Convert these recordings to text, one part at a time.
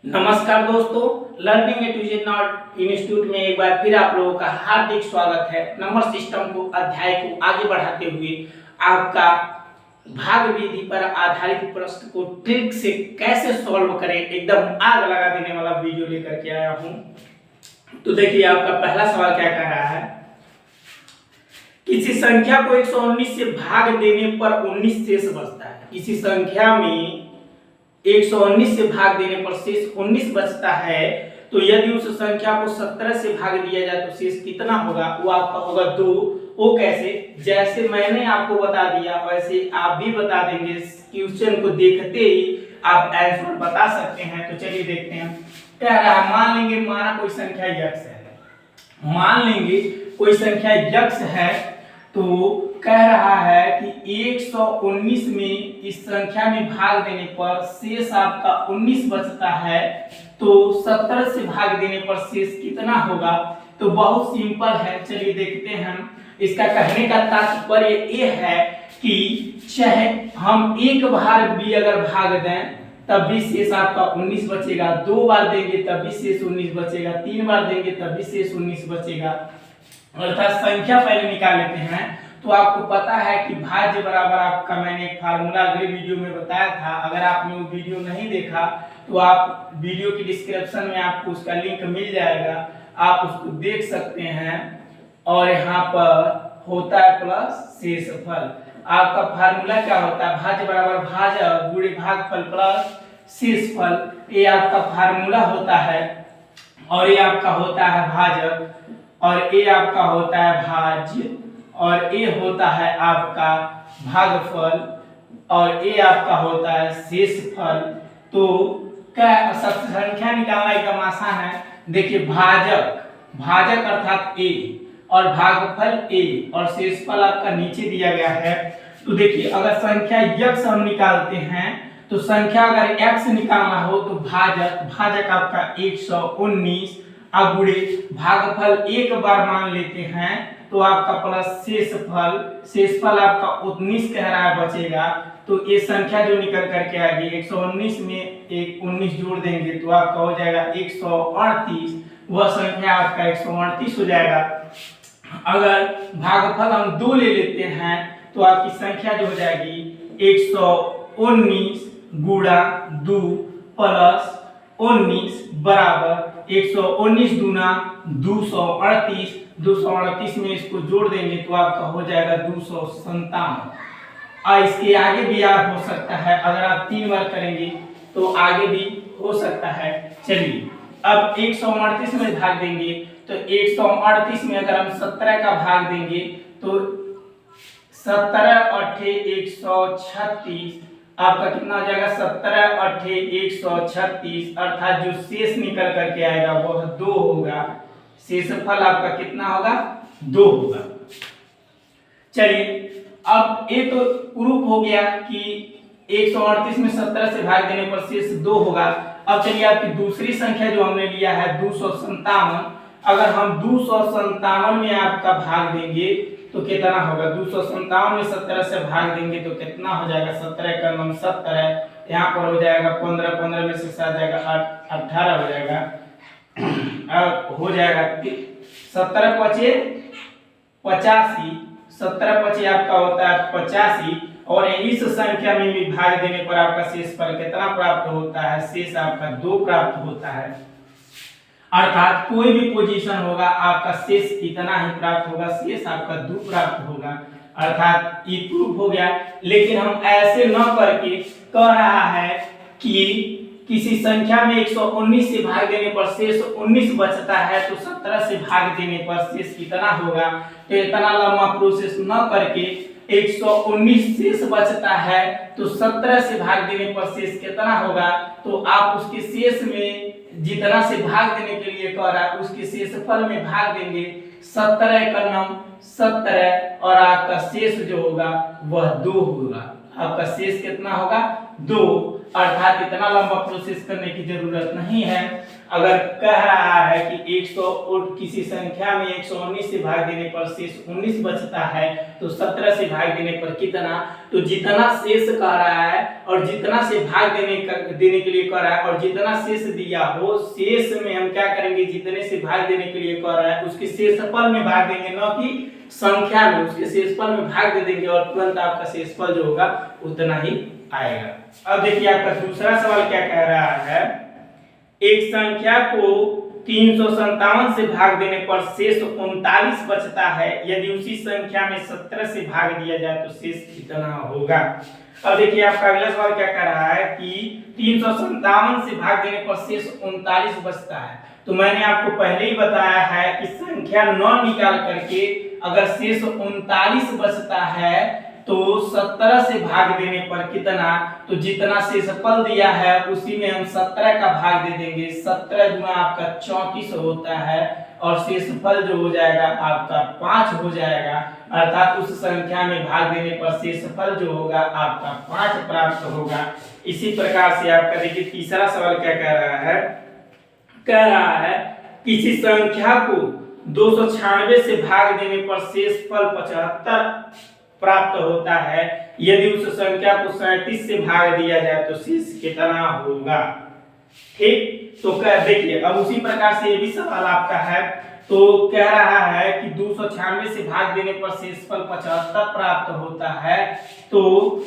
नमस्कार दोस्तों, learning A to Z not institute में एक बार फिर आप लोगों का हार्दिक स्वागत है। नंबर सिस्टम को अध्याय को आगे बढ़ाते हुए आपका भाग विधि पर आधारित प्रश्न को ट्रिक से कैसे सॉल्व करें एकदम आग लगा देने वाला वीडियो लेकर के आया हूं। तो देखिए आपका पहला सवाल क्या कह रहा है, किसी संख्या को 119 से भाग देने पर 19 शेष बचता है। किसी संख्या में 119 से भाग देने पर शेष 19 बचता है, तो यदि उस संख्या को 17 से भाग दिया जाए तो शेष कितना होगा? वो आपका होगा 2। वो कैसे? जैसे मैंने आपको बता दिया वैसे आप भी बता देंगे। क्वेश्चन को देखते ही आप आंसर बता सकते हैं। तो चलिए देखते हैं क्या रहा। मान लेंगे माना कोई संख्या यक्ष है, मान लेंगे कोई संख्या यक्ष है, तो कह रहा है कि 119 में इस संख्या में भाग देने पर शेष आपका 19 बचता है, तो 17 से भाग देने पर शेष कितना होगा? तो बहुत सिंपल है, चलिए देखते हैं हम। इसका कहने का तात्पर्य ये है कि चाहे हम एक बार भी अगर भाग दें तब भी शेष आपका 19 बचेगा, 2 बार देंगे तब भी शेष 19 बचेगा, 3 बार देंगे तब भी शेष 19 बचेगा। अर्थात संख्या पहले निकाल लेते हैं। तो आपको पता है कि भाज्य बराबर आपका मैंने एक फार्मूला अगले वीडियो में बताया था। अगर आपने वो वीडियो नहीं देखा तो आप वीडियो की डिस्क्रिप्शन में आपको उसका लिंक मिल जाएगा, आप उसको देख सकते हैं। और यहाँ पर होता है प्लस शेषफल। आपका फार्मूला क्या होता है? भाज्य बराबर भाजक गुणे भागफल प्लस शेषफल। ये आपका फार्मूला होता है और ये आपका होता है भाजक और ये आपका होता है भाज्य और ये होता है आपका भागफल और ये आपका होता है शेषफल। तो क्या संख्या निकालना एकदम आसान है। देखिए भाजक अर्थात a और भागफल a और शेषफल आपका नीचे दिया गया है। तो देखिए अगर संख्या यक्ष हम निकालते हैं तो संख्या अगर x निकालना हो तो भाजक आपका 119 गुणे भागफल एक बार मान लेते हैं तो आपका प्लस शेषफल आपका 19 कह रहा है बचेगा। तो ये संख्या जो निकल करके आएगी 119 में एक 19 जोड़ देंगे तो आपका हो जाएगा 138। वह संख्या आपका 138 हो जाएगा। अगर भागफल हम 2 ले लेते हैं तो आपकी संख्या जो हो जाएगी 119 गुणा 2 प्लस 19 बराबर 119 गुना 238। 238 में इसको जोड़ देंगे तो आपका हो जाएगा 257। और इसके आगे भी आप हो सकता है, अगर आप 3 बार करेंगे तो आगे भी हो सकता है। चलिए अब 138 में भाग देंगे तो 138 में अगर हम 17 का भाग देंगे तो 17 8 136 आपका कितना हो जाएगा? 17 8 136 अर्थात जो शेष निकल करके आएगा वह 2 होगा। शेषफल आपका कितना होगा? 2 होगा। चलिए अब ये तो प्रूफ हो गया कि 138 में 17 से भाग देने पर शेष 2 होगा। अब चलिए आपकी दूसरी संख्या जो हमने लिया है 257, अगर हम 257 में आपका भाग देंगे तो कितना होगा? 257 में 17 से भाग देंगे तो कितना हो जाएगा? 17 का 9 70, यहाँ पर हो जाएगा 15, 15 में से आ जाएगा 18 हो जाएगा। अब हो जाएगा 17 पचे 85, 17 पचे आपका होता है 85। और इस संख्या में भी भाग देने पर आपका शेषफल कितना प्राप्त होता है? शेष आपका 2 प्राप्त होता है। अर्थात कोई भी पोजीशन होगा आपका शेष इतना ही प्राप्त होगा, शेष आपका 2 प्राप्त होगा। अर्थात ये प्रूफ हो गया। लेकिन हम ऐसे न करके कह रहा है कि किसी संख्या में 119 से भाग देने पर शेष 19 बचता है, तो 17 से भाग देने पर शेष कितना होगा? तो इतना लंबा प्रोसेस न करके 119 शेष बचता है तो 17 से भाग देने पर शेष कितना होगा? तो आप उसके शेष में जितना से भाग देने के लिए कह रहा है उसके शेषफल में भाग देंगे। 17 का 9 17 और आपका शेष जो होगा वह 2 होगा। आपका शेष कितना होगा? 2। अर्थात इतना लंबा प्रोसेस करने की जरूरत नहीं है। अगर कह रहा है कि 100 और किसी संख्या में 119 से भाग देने पर शेष 19 बचता है तो 17 से भाग देने पर कितना, तो जितना शेष कह रहा है और जितना से भाग देने के लिए कह रहा है और जितना शेष दिया हो, शेष में हम क्या करेंगे, जितने से भाग देने के लिए कह रहा है उसके शेषफल में भाग देंगे, न कि संख्या में, उसके शेषफल में भाग दे देंगे और तुरंत आपका शेषफल जो होगा उतना ही आएगा। अब देखिए आपका दूसरा सवाल क्या कह रहा है, एक संख्या को 357 से भाग देने पर शेष 39 बचता है, यदि उसी संख्या में 17 से भाग दिया जाए तो शेष कितना होगा। अब देखिए आपका अगला सवाल क्या कह रहा है कि 357 से भाग देने पर शेष 39 बचता है। तो मैंने आपको पहले ही बताया है कि संख्या 9 निकाल करके अगर शेष 39 बचता है तो 17 से भाग देने पर कितना, तो जितना शेषफल दिया है उसी में हम 17 का भाग दे देंगे। 17 गुना आपका 34 होता है और शेषफल जो हो जाएगा आपका 5 हो जाएगा, अर्थात उस संख्या में भाग देने पर शेषफल जो होगा आपका 5 प्राप्त होगा। इसी प्रकार से आपका देखिए तीसरा सवाल क्या कह रहा है किसी संख्या को 296 से भाग देने पर शेषफल 75 प्राप्त होता है, यदि उस संख्या को 37 से भाग दिया जाए तो शेष कितना होगा। ठीक, तो देखिए अब उसी प्रकार से ये भी सवाल आपका है। तो कह रहा है कि 296 से भाग देने पर शेषफल 75 प्राप्त होता है, तो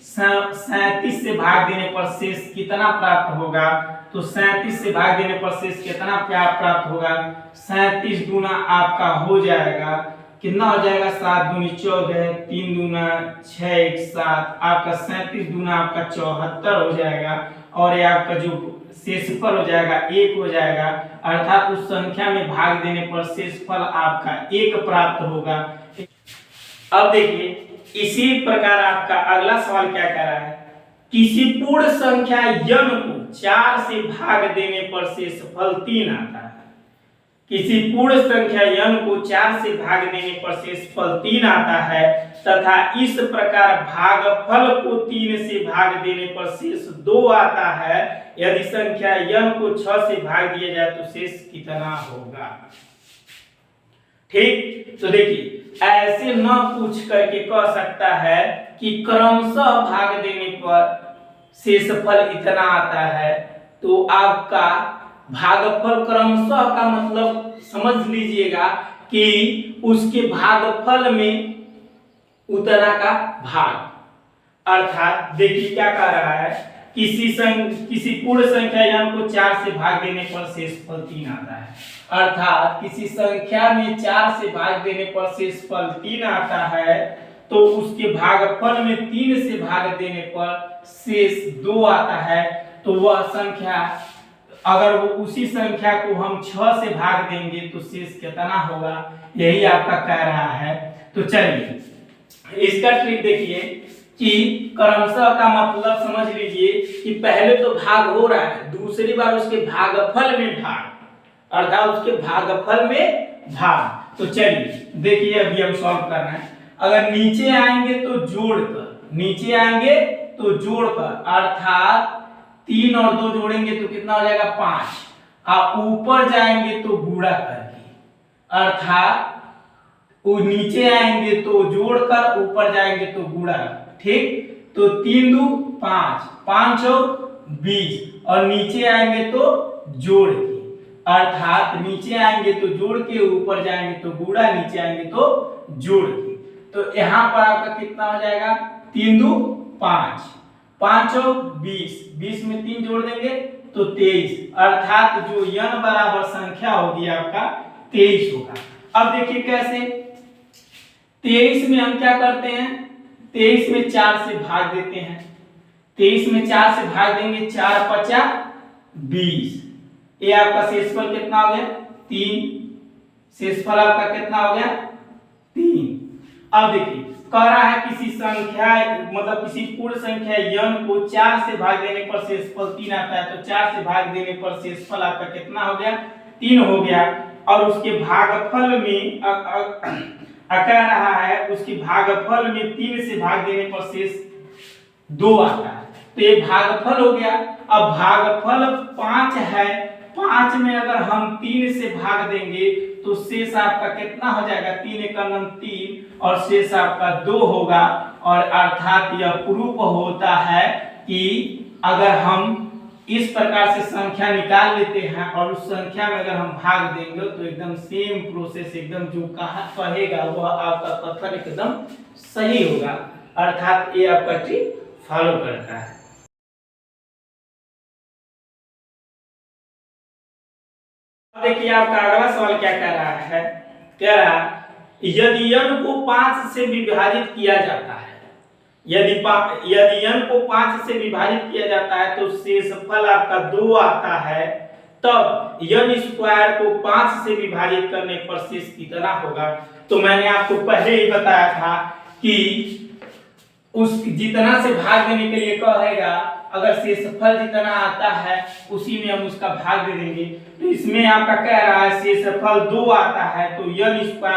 37 से भाग देने पर शेष कितना प्राप्त होगा, तो 37 से भाग देने पर शेष कितना प्राप्त होगा, 37 गुना आपका हो जाएगा, कितना हो जाएगा, 7 दूनी 14, 3 दूना 6 1 7, आपका 37 दूना आपका 74 हो जाएगा और ये आपका जो शेषफल हो जाएगा 1 हो जाएगा, अर्थात उस संख्या में भाग देने पर शेषफल आपका 1 प्राप्त होगा। अब देखिए इसी प्रकार आपका अगला सवाल क्या कह रहा है, किसी पूर्ण संख्या n को 4 से भाग देने पर शेषफल 3 आता है। किसी पूर्ण संख्या n को 4 से भाग देने पर शेषफल 3 आता है तथा इस प्रकार भागफल को 3 से भाग देने पर शेष 2 आता है, यदि संख्या n को 6 से भाग दिया जाए तो शेष कितना होगा। ठीक, तो देखिए ऐसे न पूछ करके कह सकता है कि क्रमशः भाग देने पर शेषफल इतना आता है, तो आपका भागफल क्रमशः का मतलब समझ लीजिएगा कि उसके भागफल में उतना का भाग, अर्थात देखिए क्या कह रहा है, किसी पूर्ण संख्या n को 4 से भाग देने पर शेषफल 3 आता है, अर्थात किसी संख्या में 4 से भाग देने पर शेषफल 3 आता है, तो उसके भागफल में 3 से भाग देने पर शेष 2 आता है, तो वह संख्या अगर वो उसी संख्या को हम 6 से भाग देंगे तो शेष कितना होगा, यही आपका कह रहा है। तो चलिए इसका ट्रिक देखिए कि क्रमशः का मतलब समझ लीजिए कि पहले तो भाग हो रहा है, दूसरी बार उसके भागफल में भाग, अर्थात उसके भागफल में भाग। तो चलिए देखिए अभी हम सॉल्व कर रहे हैं, अगर नीचे आएंगे तो जोड़कर, नीचे आएंगे तो जोड़कर, अर्थात 3 और 2 जोड़ेंगे तो कितना हो जाएगा 5, और ऊपर जाएंगे तो गुणा करके, अर्थात वो नीचे आएंगे तो जोड़कर, ऊपर जाएंगे तो गुणा। ठीक, तो 3 2 5, 5 20 और नीचे आएंगे तो जोड़ के, अर्थात नीचे आएंगे तो जोड़ के, ऊपर जाएंगे तो गुणा, नीचे आएंगे तो जोड़ के। तो यहाँ पर आपका कितना हो जाएगा, 3 2 5, 5 20, 20 में 3 जोड़ देंगे तो 23, अर्थात जो n बराबर संख्या होगी आपका 23 होगा। अब देखिए कैसे, 23 में हम क्या करते हैं, 23 में 4 से भाग देते हैं, 23 में 4 से भाग देंगे, 4 5 20, ये आपका शेषफल कितना हो गया 3, शेषफल आपका कितना हो गया 3। अब देखिए कह रहा है किसी संख्या मतलब किसी पूर्ण संख्या n को 4 से भाग देने पर शेषफल 3 आता है, तो 4 से भाग देने पर शेषफल आपका कितना हो गया 3 हो गया, और उसके भागफल में कह रहा है उसके भागफल में 3 से भाग देने पर शेष 2 आता है, तो ये भागफल हो गया। अब भागफल 5 है, 5 में अगर हम 3 से भाग देंगे तो शेष आपका कितना हो जाएगा, 3 × 9 3 और शेष आपका 2 होगा। और अर्थात यह प्रूफ होता है कि अगर हम इस प्रकार से संख्या निकाल लेते हैं और उस संख्या में अगर हम भाग देंगे तो एकदम सेम प्रोसेस, एकदम जो कहेगा वह आपका कथन एकदम सही होगा। अर्थात ये आपका ट्रिक फॉलो करता है। देखिए आपका अगला सवाल क्या कह रहा है, कह रहा यदि n को 5 से विभाजित किया जाता है, यदि n को 5 से विभाजित किया जाता है तो शेषफल आपका 2 आता है, तब n² को 5 से विभाजित करने पर शेष कितना होगा। तो मैंने आपको पहले ही बताया था कि उस जितना से भाग देने के लिए कहेगा, अगर शेषफल जितना आता है उसी में हम उसका भाग दे देंगे। तो इसमें आपका कह रहा है शेषफल 2 आता है तो n²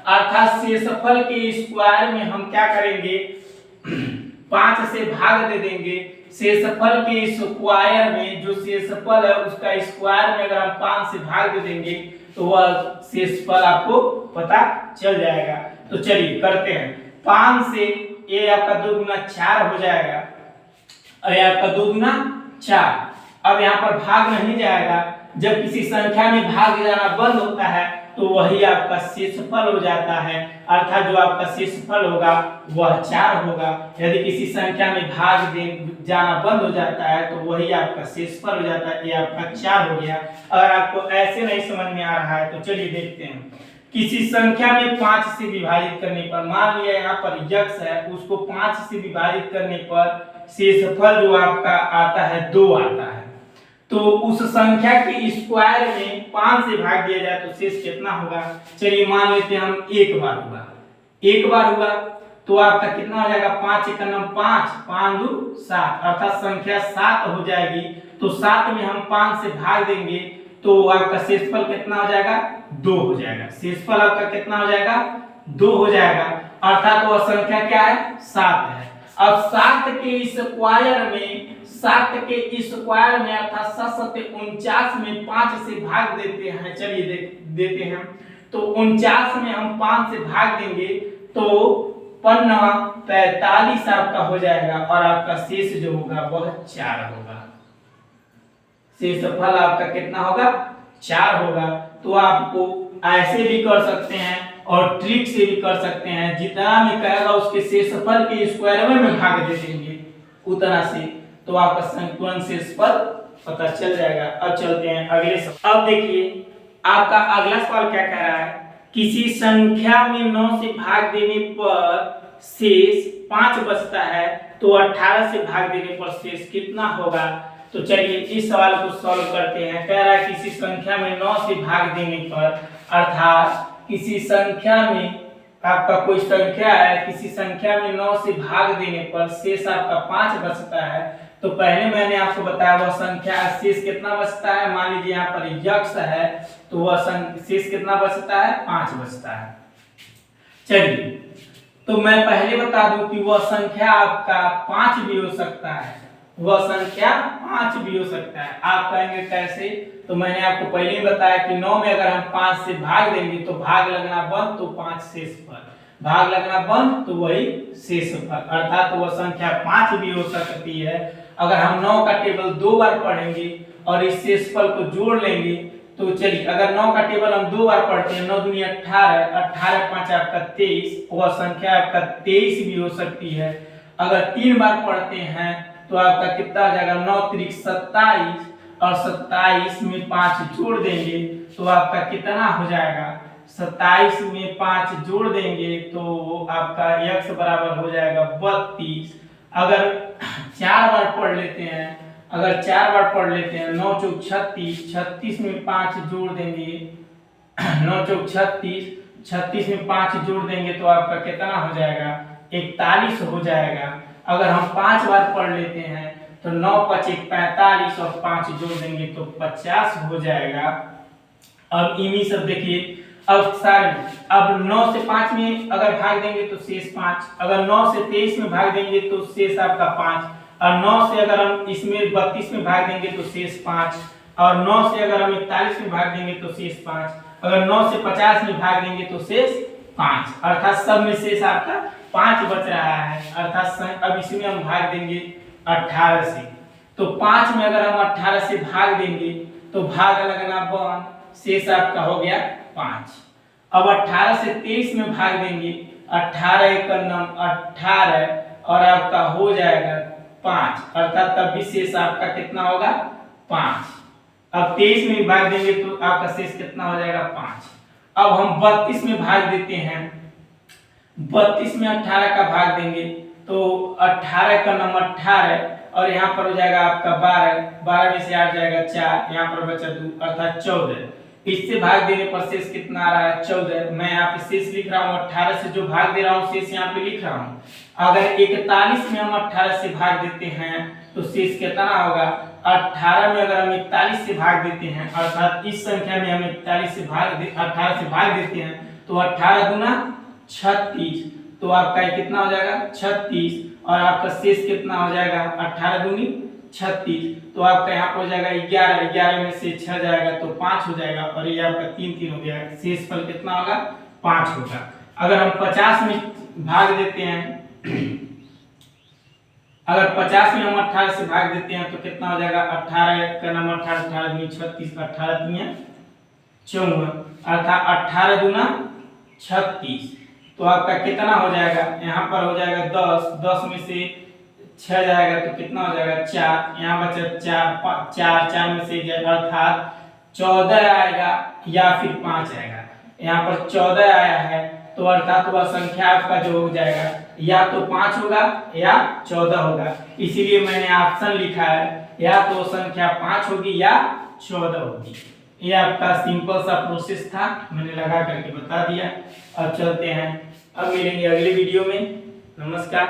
अर्थात शेषफल के स्क्वायर में हम क्या करेंगे, 5 से भाग दे देंगे। शेषफल के स्क्वायर में जो शेषफल है उसका स्क्वायर में अगर हम 5 से भाग दे देंगे तो वह शेषफल आपको पता चल जाएगा। तो चलिए करते हैं। 5 से ये आपका 2 × 4 हो जाएगा, ये आपका 2 × 4। अब यहाँ पर भाग नहीं जाएगा, जब किसी संख्या में भाग जाना बंद होता है तो वही आपका शेषफल हो जाता है। अर्थात जो आपका शेषफल होगा वह 4 होगा। यदि किसी संख्या में भाग जाना बंद हो जाता है तो वही आपका शेषफल हो जाता है। ये आपका 4 हो गया। अगर आपको ऐसे नहीं समझ में आ रहा है तो चलिए देखते हैं। किसी संख्या में 5 से विभाजित करने पर, मान लिया यहाँ पर x है, उसको 5 से विभाजित करने पर शेषफल जो आपका आता है 2 आता है। तो उस संख्या के स्क्वायर में 5 से भाग दिया जाए तो शेष कितना होगा। चलिए मान लेते हैं हम एक बार हुआ तो आपका कितना हो जाएगा, 5 × 9 5 5 2 7 अर्थात संख्या 7 हो जाएगी। तो 7 में हम 5 से भाग देंगे तो आपका शेषफल कितना हो जाएगा, 2 हो जाएगा। शेषफल आपका कितना हो जाएगा, 2 हो जाएगा। अर्थात वह संख्या क्या है, 7 है। अब 7 के स्क्वायर में अर्थात 7 × 49 में 5 से भाग देते हैं। चलिए देते हैं। तो 49 में हम 5 से भाग देंगे तो 45 आपका हो जाएगा और आपका शेष जो होगा वह 4 होगा। शेषफल आपका कितना होगा, 4 होगा। तो आपको ऐसे भी कर सकते हैं और ट्रिक से भी कर सकते हैं। जितना में कहेगा उसके शेषफल के स्क्वायर में भाग दे देंगे उतना से, तो आपका संपूर्ण शेषफल पता चल जाएगा। अब चलते हैं अगले सवाल। अब देखिए आपका अगला सवाल क्या कह रहा है, किसी संख्या में 9 से भाग देने पर शेष 5 बचता है तो 18 से भाग देने पर शेष कितना होगा। तो चलिए इस सवाल को सॉल्व करते हैं। कह रहा है किसी संख्या में 9 से भाग देने पर, अर्थात किसी संख्या में आपका कोई संख्या है, किसी संख्या में 9 से भाग देने पर शेष आपका 5 बचता है। तो पहले मैंने आपको बताया वह संख्या शेष कितना बचता है। मान लीजिए यहाँ पर x है तो वह शेष कितना बचता है, 5 बचता है। चलिए तो मैं पहले बता दूं कि वह संख्या आपका 5 भी हो सकता है, वह संख्या 5 भी हो सकता है। आप कहेंगे कैसे, तो मैंने आपको पहले ही बताया कि 9 में अगर हम 5 से भाग देंगे तो भाग लगना बंद, तो 5 शेषफल, भाग लगना बंद तो वही शेषफल। अर्थात वह संख्या 5 भी हो सकती है। अगर हम 9 का टेबल 2 बार पढ़ेंगे और इस शेषफल को जोड़ लेंगे तो चलिए अगर 9 का टेबल हम 2 बार पढ़ते हैं, 9 दूनी 18, 18 5 आपका 23, वह संख्या आपका 23 भी हो सकती है। अगर 3 बार पढ़ते हैं तो आपका कितना हो जाएगा, 9 3 27 और 27 में 5 जोड़ देंगे तो आपका कितना हो जाएगा, 27 में 5 जोड़ देंगे तो आपका x बराबर हो जाएगा 32। अगर 4 बार पढ़ लेते हैं, अगर 4 बार पढ़ लेते हैं, 9 चौक 36, 36 में 5 जोड़ देंगे, 9 चौक 36, 36 में 5 जोड़ देंगे तो आपका कितना हो जाएगा, 41 हो जाएगा। अगर हम 5 बार पढ़ लेते हैं तो 9 5 45 और 5 जोड़ देंगे तो 50 हो जाएगा। अब इन्हीं सब देखिए, अब सारे अब 9 से 5 में अगर भाग देंगे तो शेष 5, अगर 9 से 23 में भाग देंगे तो शेष आपका 5, और 9 से अगर हम इसमें 32 में भाग देंगे तो शेष 5, और 9 से अगर हम 41 में भाग देंगे तो शेष 5, अगर 9 से 50 में भाग देंगे तो शेष 5, अर्थात सब में शेष आपका 5 बच रहा है। अर्थात अब इसमें हम भाग देंगे 18 से, तो 5 में अगर हम 18 से भाग देंगे तो भाग लगना 1, शेष आपका हो गया 5। अब 18 से 23 में भाग देंगे, 18 एक 18 और आपका हो जाएगा 5, अर्थात तब भी शेष आपका कितना होगा 5। अब 23 में भाग देंगे तो आपका शेष कितना हो जाएगा 5। अब हम 32 में भाग देते हैं, 32 में 18 का भाग देंगे तो 18 का 18 और यहाँ पर हो जाएगा आपका 12, 12 में से 8 जाएगा 4, यहाँ पर बचा 2 अर्थात 14। इससे भाग देने पर शेष कितना आ रहा है 14। मैं यहाँ पे शेष लिख रहा हूँ, 18 से जो भाग दे रहा हूँ शेष यहाँ पे लिख रहा हूँ। अगर 41 में हम 18 से भाग देते हैं तो शेष कितना होगा 18 में अगर हम 41 से भाग देते हैं, अर्थात इस संख्या में हम 18 से भाग देते हैं तो 18 दूना 36, तो आपका कितना हो जाएगा 36 और आपका शेष कितना हो जाएगा 18 दूनी 36, तो आपका यहाँ पर हो जाएगा 11, 11 में से 6 जाएगा तो 5 हो जाएगा और ये आपका 3 3 हो गया, शेष फल कितना होगा 5 होगा। अगर हम 50 में भाग देते हैं, अगर 50 में हम 18 से भाग देते हैं तो कितना हो जाएगा 18 का नाम 18, 18 दूनी 36, 18 तीन 54, अर्थात 18 दूना 36, तो आपका कितना हो जाएगा यहाँ पर हो जाएगा 10, 10 में से 6 जाएगा तो कितना हो जाएगा 4, यहाँ बचा 4 में से अर्थात 14 आएगा या फिर 5 आएगा। यहाँ पर 14 आया है तो अर्थात वह संख्या आपका जो हो जाएगा या तो 5 होगा या 14 होगा, इसीलिए मैंने ऑप्शन लिखा है या तो संख्या 5 होगी या 14 होगी। ये आपका सिंपल सा प्रोसेस था, मैंने लगा करके बता दिया। अब चलते हैं, अब मिलेंगे अगले वीडियो में। नमस्कार।